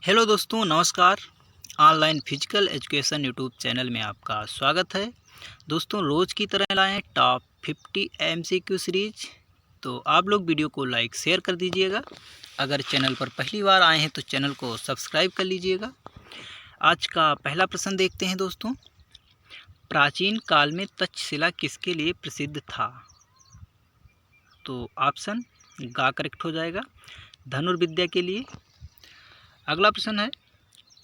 Hello दोस्तों, नमस्कार। Online physical education YouTube channel में आपका स्वागत है। दोस्तों, रोज़ की तरह लाए हैं टॉप 50 एमसीक्यू सीरीज। तो आप लोग वीडियो को लाइक शेयर कर दीजिएगा। अगर चैनल पर पहली बार आए हैं तो चैनल को सब्सक्राइब कर लीजिएगा। आज का पहला प्रश्न देखते हैं दोस्तों। प्राचीन काल में तक्षशिला किसके लिए प्रसिद्ध था? तो ऑप्शन गा करेक्ट हो जाएगा, धनुर्विद्या के लिए। अगला प्रश्न है,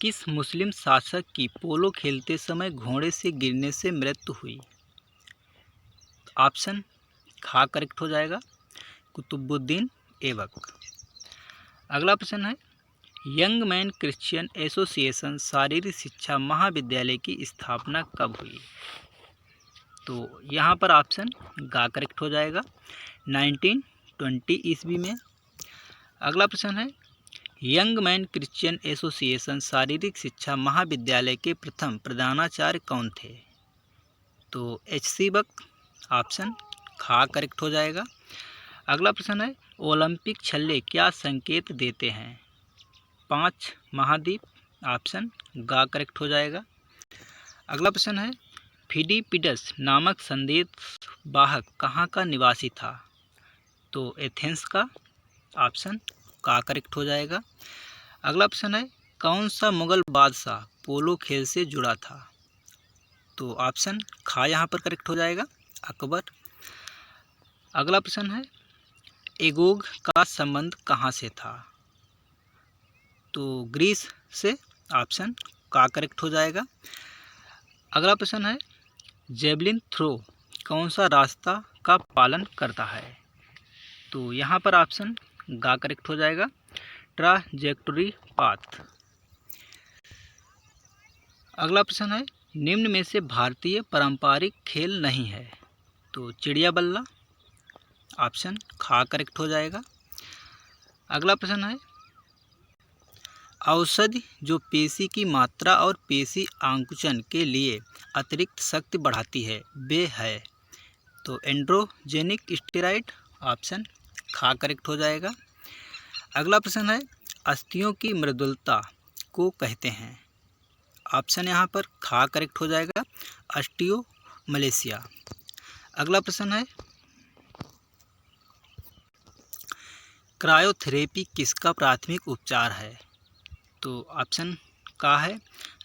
किस मुस्लिम शासक की पोलो खेलते समय घोड़े से गिरने से मृत्यु हुई? ऑप्शन खा करेक्ट हो जाएगा, कुतुबुद्दीन ऐबक। अगला प्रश्न है, यंग मैन क्रिश्चियन एसोसिएशन शारीरिक शिक्षा महाविद्यालय की स्थापना कब हुई? तो यहाँ पर ऑप्शन गा करेक्ट हो जाएगा, 1920 ईस्वी में। अगला प्रश्न है, यंग मैन क्रिश्चियन एसोसिएशन शारीरिक शिक्षा महाविद्यालय के प्रथम प्रधानाचार्य कौन थे? तो एच.सी. बक। ऑप्शन खा करेक्ट हो जाएगा। अगला प्रश्न है, ओलंपिक छल्ले क्या संकेत देते हैं? 5 महाद्वीप। ऑप्शन गा करेक्ट हो जाएगा। अगला प्रश्न है, फिडिपिडस नामक संदेश वाहक कहाँ का निवासी था? तो एथेंस का। ऑप्शन का करेक्ट हो जाएगा। अगला प्रश्न है, कौन सा मुगल बादशाह पोलो खेल से जुड़ा था? तो ऑप्शन खा यहाँ पर करेक्ट हो जाएगा, अकबर। अगला प्रश्न है, एगोग का संबंध कहाँ से था? तो ग्रीस से। ऑप्शन का करेक्ट हो जाएगा। अगला प्रश्न है, जेवलिन थ्रो कौन सा रास्ता का पालन करता है? तो यहाँ पर ऑप्शन गा करेक्ट हो जाएगा, ट्राजेक्टोरी पाथ। अगला प्रश्न है, निम्न में से भारतीय पारंपरिक खेल नहीं है? तो चिड़िया बल्ला। ऑप्शन खा करेक्ट हो जाएगा। अगला प्रश्न है, औषधि जो पेशी की मात्रा और पेशी आकुंचन के लिए अतिरिक्त शक्ति बढ़ाती है वे है? तो एंड्रोजेनिक स्टेरॉइड। ऑप्शन खा करेक्ट हो जाएगा। अगला प्रश्न है, अस्थियों की मृदुलता को कहते हैं? ऑप्शन यहाँ पर खा करेक्ट हो जाएगा, ऑस्टियोमलेशिया। अगला प्रश्न है, क्रायोथेरेपी किसका प्राथमिक उपचार है? तो ऑप्शन का है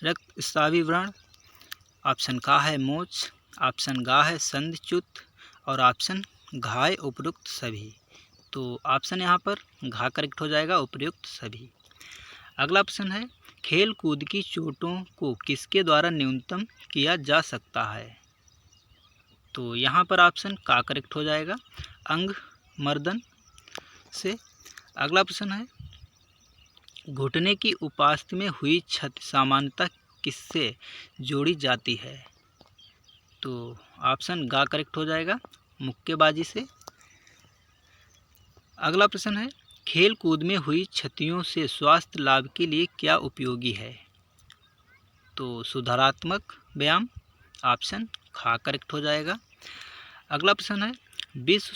रक्तस्रावी व्रण, ऑप्शन का है मोच, ऑप्शन गा है संधिच्युत और ऑप्शन घाय उपयुक्त सभी। तो ऑप्शन यहाँ पर घा करेक्ट हो जाएगा, उपयुक्त सभी। अगला प्रश्न है, खेल कूद की चोटों को किसके द्वारा न्यूनतम किया जा सकता है? तो यहाँ पर ऑप्शन का करेक्ट हो जाएगा, अंग मर्दन से। अगला प्रश्न है, घुटने की उपास्थि में हुई क्षति सामान्यतः किससे जोड़ी जाती है? तो ऑप्शन गा करेक्ट हो जाएगा, मुक्केबाजी से। अगला प्रश्न है, खेल कूद में हुई क्षतियों से स्वास्थ्य लाभ के लिए क्या उपयोगी है? तो सुधारात्मक व्यायाम। ऑप्शन खा करेक्ट हो जाएगा। अगला प्रश्न है, विश्व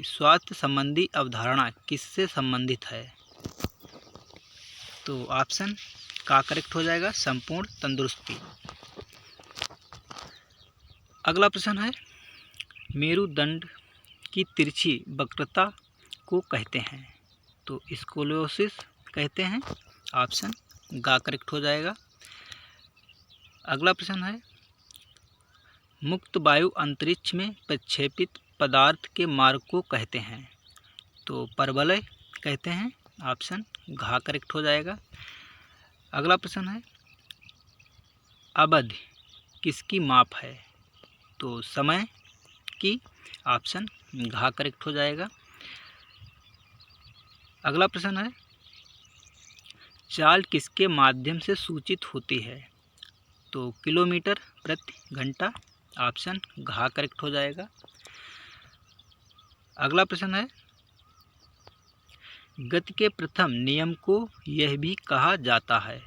स्वास्थ्य संबंधी अवधारणा किससे संबंधित है? तो ऑप्शन का करेक्ट हो जाएगा, संपूर्ण तंदुरुस्ती। अगला प्रश्न है, मेरुदंड की तिरछी वक्रता को कहते हैं? तो स्कोलियोसिस कहते हैं। ऑप्शन गा करेक्ट हो जाएगा। अगला प्रश्न है, मुक्त वायु अंतरिक्ष में प्रक्षेपित पदार्थ के मार्ग को कहते हैं? तो परवलय कहते हैं। ऑप्शन घा करेक्ट हो जाएगा। अगला प्रश्न है, अवधि किसकी माप है? तो समय की। ऑप्शन घा करेक्ट हो जाएगा। अगला प्रश्न है, चाल किसके माध्यम से सूचित होती है? तो किलोमीटर प्रति घंटा। ऑप्शन घा करेक्ट हो जाएगा। अगला प्रश्न है, गति के प्रथम नियम को यह भी कहा जाता है?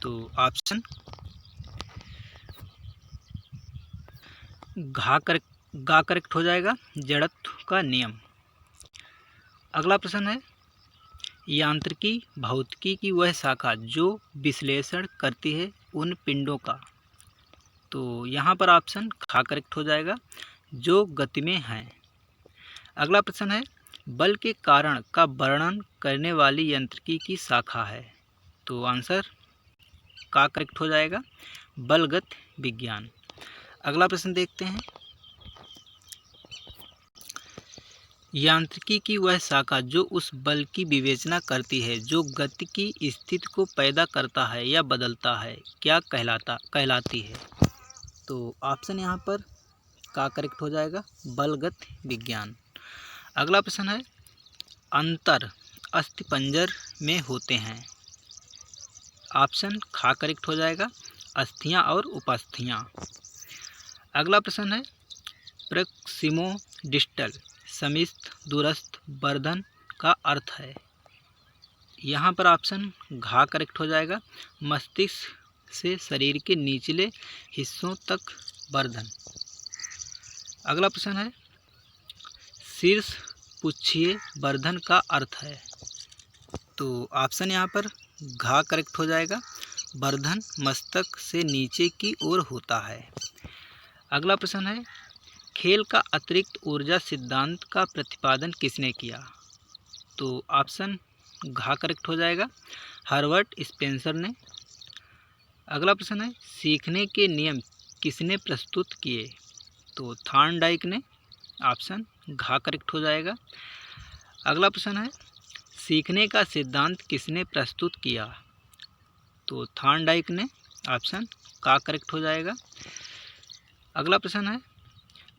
तो ऑप्शन गा करेक्ट हो जाएगा, जड़त्व का नियम। अगला प्रश्न है, यांत्रिकी भौतिकी की वह शाखा जो विश्लेषण करती है उन पिंडों का। तो यहाँ पर ऑप्शन खा करेक्ट हो जाएगा, जो गति में हैं। अगला प्रश्न है, बल के कारण का वर्णन करने वाली यांत्रिकी की शाखा है। तो आंसर का करेक्ट हो जाएगा, बलगत विज्ञान। अगला प्रश्न देखते हैं, यांत्रिकी की वह शाखा जो उस बल की विवेचना करती है जो गति की स्थिति को पैदा करता है या बदलता है, क्या कहलाती है। तो ऑप्शन यहाँ पर का करेक्ट हो जाएगा, बलगत विज्ञान। अगला प्रश्न है, अंतर अस्थिपंजर में होते हैं। ऑप्शन खा करेक्ट हो जाएगा, अस्थियां और उपास्थियां। अगला प्रश्न है, प्रक्सिमो डिस्टल समीप दूरस्थ वर्धन का अर्थ है। यहाँ पर ऑप्शन घा करेक्ट हो जाएगा, मस्तिष्क से शरीर के निचले हिस्सों तक वर्धन। अगला प्रश्न है, शीर्ष पुच्छीय वर्धन का अर्थ है। तो ऑप्शन यहाँ पर घा करेक्ट हो जाएगा, वर्धन मस्तक से नीचे की ओर होता है। अगला प्रश्न है, खेल का अतिरिक्त ऊर्जा सिद्धांत का प्रतिपादन किसने किया। तो ऑप्शन घा करेक्ट हो जाएगा, हर्बर्ट स्पेंसर ने। अगला प्रश्न है, सीखने के नियम किसने प्रस्तुत किए। तो थॉर्नडाइक ने। ऑप्शन घा करेक्ट हो जाएगा। अगला प्रश्न है, सीखने का सिद्धांत किसने प्रस्तुत किया। तो थॉर्नडाइक ने। ऑप्शन का करेक्ट हो जाएगा। अगला प्रश्न है,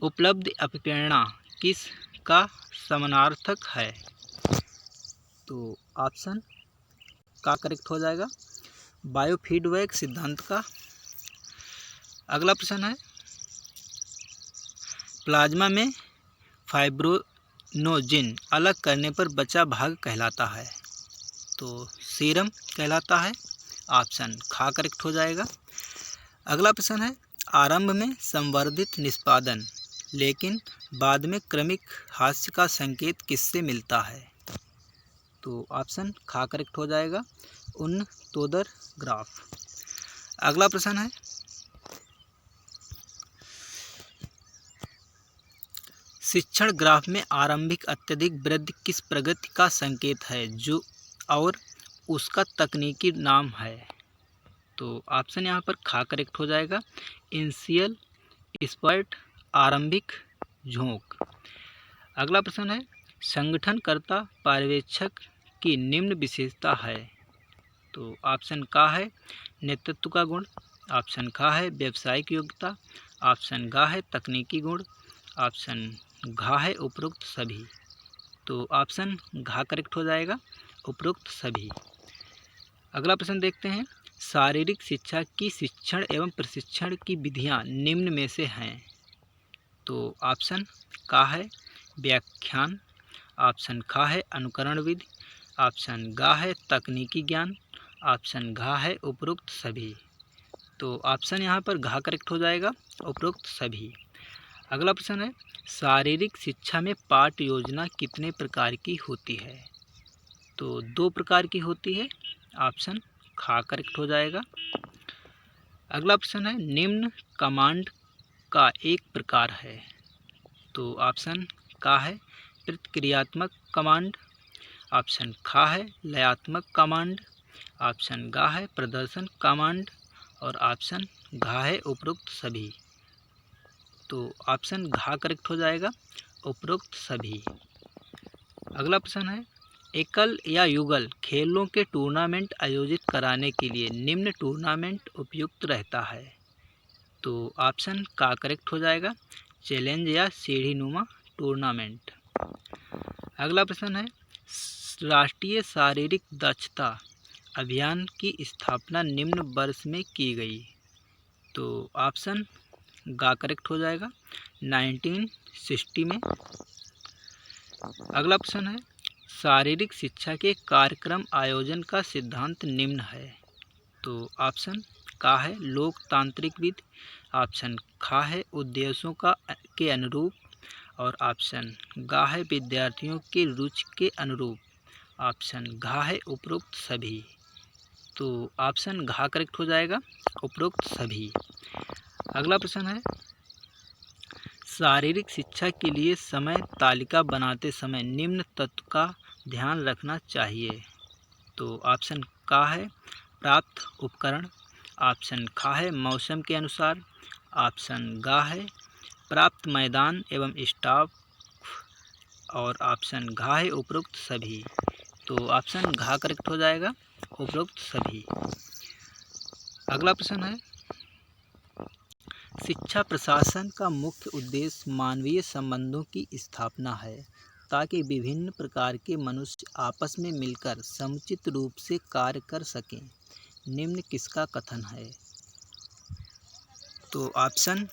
उपलब्ध अभिप्रेरणा किस का समानार्थक है। तो ऑप्शन का करेक्ट हो जाएगा, बायोफीडबैक सिद्धांत का। अगला प्रश्न है, प्लाज्मा में फाइब्रिनोजेन अलग करने पर बचा भाग कहलाता है। तो सीरम कहलाता है। ऑप्शन खा करेक्ट हो जाएगा। अगला प्रश्न है, आरंभ में संवर्धित निष्पादन लेकिन बाद में क्रमिक हास्य का संकेत किससे मिलता है। तो ऑप्शन खा करेक्ट हो जाएगा, उनतोदर ग्राफ। अगला प्रश्न है, शिक्षण ग्राफ में आरंभिक अत्यधिक वृद्धि किस प्रगति का संकेत है जो और उसका तकनीकी नाम है। तो ऑप्शन यहाँ पर खा करेक्ट हो जाएगा, इनिशियल स्पर्ट आरंभिक झोंक। अगला प्रश्न है, संगठनकर्ता पर्यवेक्षक की निम्न विशेषता है। तो ऑप्शन का है नेतृत्व का गुण। ऑप्शन खा है व्यावसायिक योग्यता। ऑप्शन गा है तकनीकी गुण। ऑप्शन घा है उपरोक्त सभी। तो ऑप्शन घा करेक्ट हो जाएगा, उपरोक्त सभी। अगला प्रश्न देखते हैं, शारीरिक शिक्षा की शिक्षण एवं प्रशिक्षण की विधियां निम्न में से हैं। तो ऑप्शन का है व्याख्यान। ऑप्शन खा है अनुकरण विधि। ऑप्शन गा है तकनीकी ज्ञान। ऑप्शन घा है उपरोक्त सभी। तो ऑप्शन यहाँ पर घा करेक्ट हो जाएगा, उपरोक्त सभी। अगला प्रश्न है, शारीरिक शिक्षा में पाठ योजना कितने प्रकार की होती है। तो 2 प्रकार की होती है। ऑप्शन खा करेक्ट हो जाएगा। अगला प्रश्न है, निम्न कमांड का एक प्रकार है। तो ऑप्शन का है प्रतिक्रियात्मक कमांड। ऑप्शन खा है लयात्मक कमांड। ऑप्शन गा है प्रदर्शन कमांड और ऑप्शन घा है उपरोक्त सभी। तो ऑप्शन घा करेक्ट हो जाएगा, उपरोक्त सभी। अगला प्रश्न है, एकल या युगल खेलों के टूर्नामेंट आयोजित कराने के लिए निम्न टूर्नामेंट उपयुक्त रहता है। तो ऑप्शन का करेक्ट हो जाएगा, चैलेंज या सीढ़ीनुमा टूर्नामेंट। अगला प्रश्न है, राष्ट्रीय शारीरिक दक्षता अभियान की स्थापना निम्न वर्ष में की गई। तो ऑप्शन गा करेक्ट हो जाएगा, 1960 में। अगला प्रश्न है, शारीरिक शिक्षा के कार्यक्रम आयोजन का सिद्धांत निम्न है। तो ऑप्शन का है लोकतांत्रिक विधि। ऑप्शन खा है उद्देश्यों के अनुरूप और ऑप्शन गा है विद्यार्थियों के रुचि के अनुरूप। ऑप्शन घा है उपरोक्त सभी। तो ऑप्शन घा करेक्ट हो जाएगा, उपरोक्त सभी। अगला प्रश्न है, शारीरिक शिक्षा के लिए समय तालिका बनाते समय निम्न तत्व का ध्यान रखना चाहिए। तो ऑप्शन का है प्राप्त उपकरण, ऑप्शन खा है मौसम के अनुसार, ऑप्शन गा है प्राप्त मैदान एवं स्टाफ, और ऑप्शन घा है उपरोक्त सभी। तो ऑप्शन घा करेक्ट हो जाएगा, उपरोक्त सभी। अगला प्रश्न है, शिक्षा प्रशासन का मुख्य उद्देश्य मानवीय संबंधों की स्थापना है ताकि विभिन्न प्रकार के मनुष्य आपस में मिलकर समुचित रूप से कार्य कर सकें। निम्न किसका कथन है? तो ऑप्शन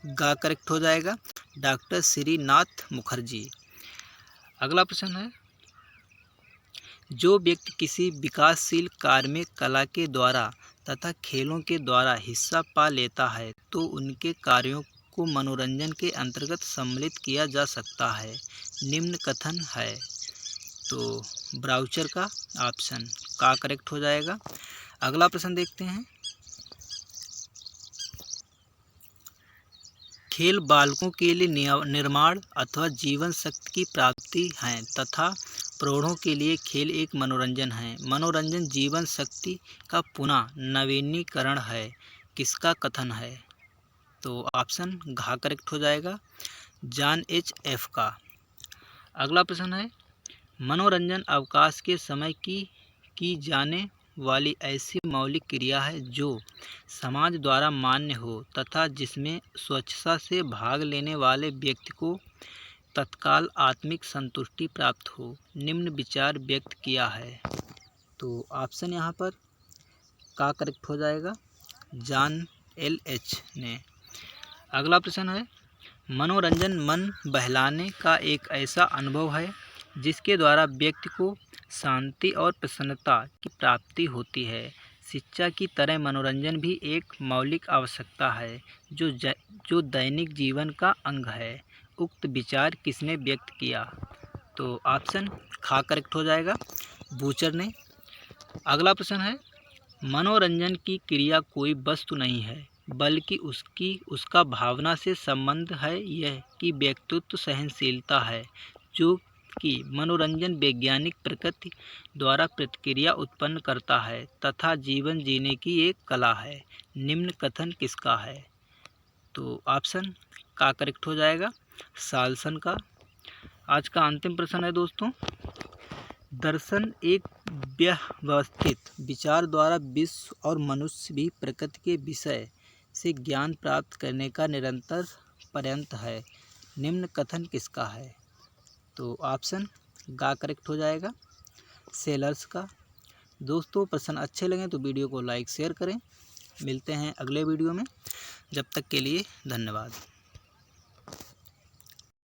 गा करेक्ट हो जाएगा, डॉक्टर श्रीनाथ मुखर्जी। अगला प्रश्न है, जो व्यक्ति किसी विकासशील कार्य में कला के द्वारा तथा खेलों के द्वारा हिस्सा पा लेता है तो उनके कार्यों को मनोरंजन के अंतर्गत सम्मिलित किया जा सकता है। निम्न कथन है। तो ब्राउचर का ऑप्शन का करेक्ट हो जाएगा। अगला प्रश्न देखते हैं, खेल बालकों के लिए निर्माण अथवा जीवन शक्ति की प्राप्ति है तथा प्रौढ़ों के लिए खेल एक मनोरंजन है। मनोरंजन जीवन शक्ति का पुनः नवीनीकरण है। किसका कथन है? तो ऑप्शन घा करेक्ट हो जाएगा, जॉन एच एफ का। अगला प्रश्न है, मनोरंजन अवकाश के समय की जाने वाली ऐसी मौलिक क्रिया है जो समाज द्वारा मान्य हो तथा जिसमें स्वच्छता से भाग लेने वाले व्यक्ति को तत्काल आत्मिक संतुष्टि प्राप्त हो। निम्न विचार व्यक्त किया है। तो ऑप्शन यहाँ पर का करेक्ट हो जाएगा, जॉन एल एच ने। अगला प्रश्न है, मनोरंजन मन बहलाने का एक ऐसा अनुभव है जिसके द्वारा व्यक्ति को शांति और प्रसन्नता की प्राप्ति होती है। शिक्षा की तरह मनोरंजन भी एक मौलिक आवश्यकता है जो दैनिक जीवन का अंग है। उक्त विचार किसने व्यक्त किया? तो ऑप्शन खा करेक्ट हो जाएगा, बूचर ने। अगला प्रश्न है, मनोरंजन की क्रिया कोई वस्तु नहीं है बल्कि उसका भावना से संबंध है। यह कि व्यक्तित्व सहनशीलता है जो कि मनोरंजन वैज्ञानिक प्रकृति द्वारा प्रतिक्रिया उत्पन्न करता है तथा जीवन जीने की एक कला है। निम्न कथन किसका है? तो ऑप्शन का करेक्ट हो जाएगा, साल्सन का। आज का अंतिम प्रश्न है दोस्तों, दर्शन एक व्यवस्थित विचार द्वारा विश्व और मनुष्य भी प्रकृति के विषय से ज्ञान प्राप्त करने का निरंतर प्रयत्न है। निम्न कथन किसका है? तो ऑप्शन गा करेक्ट हो जाएगा, सेलर्स का। दोस्तों प्रश्न अच्छे लगें तो वीडियो को लाइक शेयर करें। मिलते हैं अगले वीडियो में, जब तक के लिए धन्यवाद।